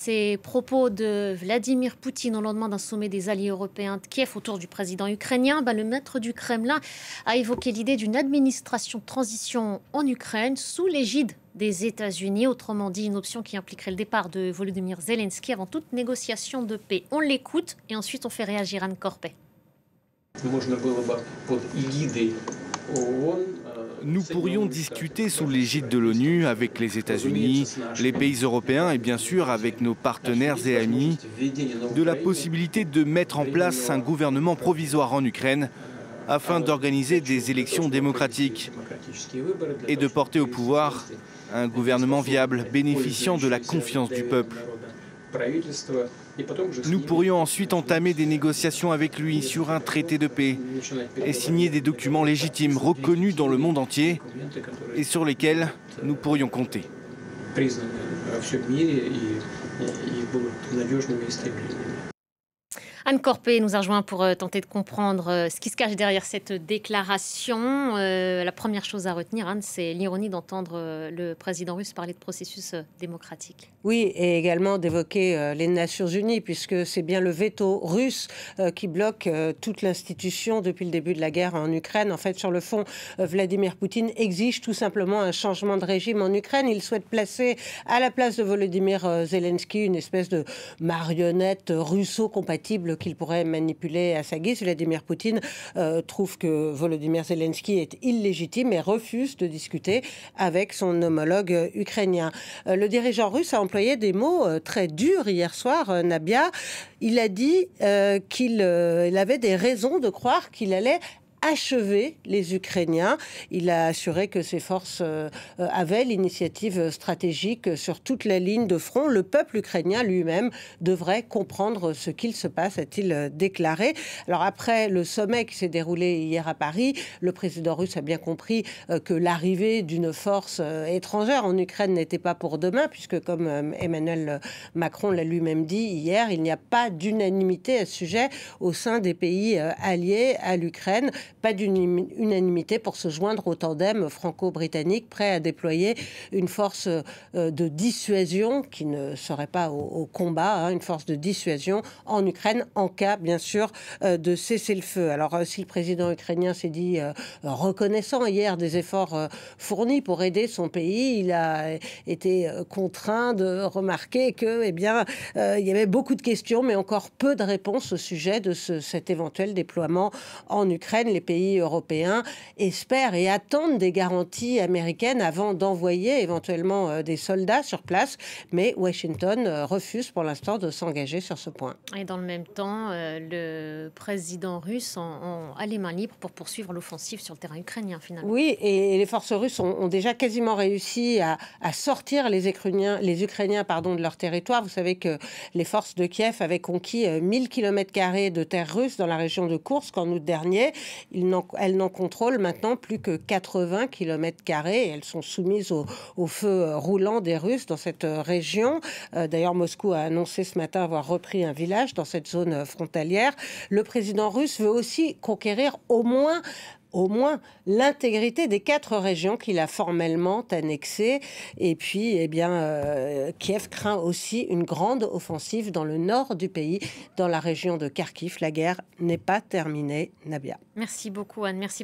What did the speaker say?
Ces propos de Vladimir Poutine au lendemain d'un sommet des alliés européens de Kiev autour du président ukrainien, le maître du Kremlin a évoqué l'idée d'une administration de transition en Ukraine sous l'égide des États-Unis. Autrement dit, une option qui impliquerait le départ de Volodymyr Zelensky avant toute négociation de paix. On l'écoute et ensuite on fait réagir Anne Corpet. Nous pourrions discuter sous l'égide de l'ONU avec les États-Unis, les pays européens et bien sûr avec nos partenaires et amis de la possibilité de mettre en place un gouvernement provisoire en Ukraine afin d'organiser des élections démocratiques et de porter au pouvoir un gouvernement viable bénéficiant de la confiance du peuple. Nous pourrions ensuite entamer des négociations avec lui sur un traité de paix et signer des documents légitimes reconnus dans le monde entier et sur lesquels nous pourrions compter. Anne Corpet nous a rejoint pour tenter de comprendre ce qui se cache derrière cette déclaration. La première chose à retenir, Anne, c'est l'ironie d'entendre le président russe parler de processus démocratique. Oui, et également d'évoquer les Nations Unies, puisque c'est bien le veto russe qui bloque toute l'institution depuis le début de la guerre en Ukraine. En fait, sur le fond, Vladimir Poutine exige tout simplement un changement de régime en Ukraine. Il souhaite placer à la place de Volodymyr Zelensky une espèce de marionnette russo-compatible qu'il pourrait manipuler à sa guise. Vladimir Poutine trouve que Volodymyr Zelensky est illégitime et refuse de discuter avec son homologue ukrainien. Le dirigeant russe a employé des mots très durs hier soir, Nabia. Il a dit qu'il avait des raisons de croire qu'il allait achever les Ukrainiens. Il a assuré que ses forces avaient l'initiative stratégique sur toute la ligne de front. Le peuple ukrainien lui-même devrait comprendre ce qu'il se passe, a-t-il déclaré. Alors après le sommet qui s'est déroulé hier à Paris, le président russe a bien compris que l'arrivée d'une force étrangère en Ukraine n'était pas pour demain, puisque comme Emmanuel Macron l'a lui-même dit hier, il n'y a pas d'unanimité à ce sujet au sein des pays alliés à l'Ukraine. Pas d'unanimité pour se joindre au tandem franco-britannique prêt à déployer une force de dissuasion qui ne serait pas au combat, une force de dissuasion en Ukraine en cas, bien sûr, de cessez-le-feu. Alors, si le président ukrainien s'est dit reconnaissant hier des efforts fournis pour aider son pays, il a été contraint de remarquer que, il y avait beaucoup de questions, mais encore peu de réponses au sujet de cet éventuel déploiement en Ukraine. Les pays européens espèrent et attendent des garanties américaines avant d'envoyer éventuellement des soldats sur place, mais Washington refuse pour l'instant de s'engager sur ce point. Et dans le même temps, le président russe a les mains libres pour poursuivre l'offensive sur le terrain ukrainien finalement. Oui, et les forces russes ont déjà quasiment réussi à sortir les Ukrainiens de leur territoire. Vous savez que les forces de Kiev avaient conquis 1000 km² de terre russe dans la région de Koursk en août dernier. Elles n'en contrôlent maintenant plus que 80 km². Elles sont soumises au feu roulant des Russes dans cette région. D'ailleurs, Moscou a annoncé ce matin avoir repris un village dans cette zone frontalière. Le président russe veut aussi conquérir au moins l'intégrité des 4 régions qu'il a formellement annexées. Et puis, Kiev craint aussi une grande offensive dans le nord du pays, dans la région de Kharkiv. La guerre n'est pas terminée, Nabia. Merci beaucoup, Anne. Merci.